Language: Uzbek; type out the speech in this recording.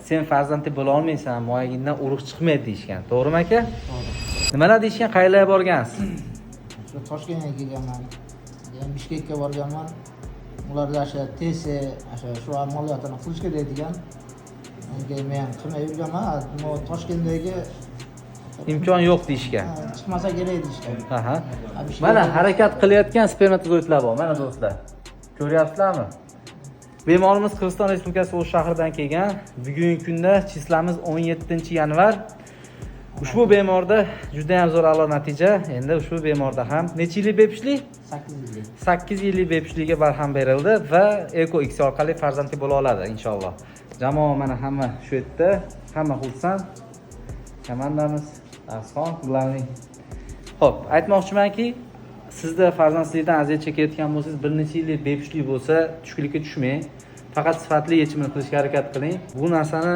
sen farzandli bo'la olmaysan, moyagingdan urug' chiqmaydi deyishgan. To'g'rimi aka? To'g'ri. Nimalar deyishgan? Qayerlarga borgansiz? Shu Toshkentga kelganman. Keyin Bishkekka borganman. Ularda o'sha tesi, shu amaliyotini qilish kerak degan. Keyin men qilmay yurganman. Bu Toshkentdagi Imkon yo'q deyishgan. chiqmasa kerak deyishgan. Aha. Mana harakat qilayotgan spermatozoidlar bor. Mana do'stlar. Ko'ryapsizlarmi? Bemorimiz Qirg'iziston Respublikasi O'sh shahridan kelgan. Bugungi kunda chislamiz 17-yanvar. Ushbu bemorda juda ham zo'r a'lo natija. Endi ushbu bemorda ham necha yillik bepishlik? 8 yil. 8 yillik bepishlikka barham berildi va Eko X orqali farzandli bo'la oladi inshaalloh. Jamoa mana hamma shu yerda, hamma xursand. Komandamiz Asxon Glavniy. Xo'p, aytmoqchimanki, sizda farzandlikdan aziyat chekayotgan bo'lsangiz, bir necha yillik bepishlik bo'lsa, tushkunlikka tushmang. Faqat sifatli yechimini qilishga harakat qiling. Bu narsani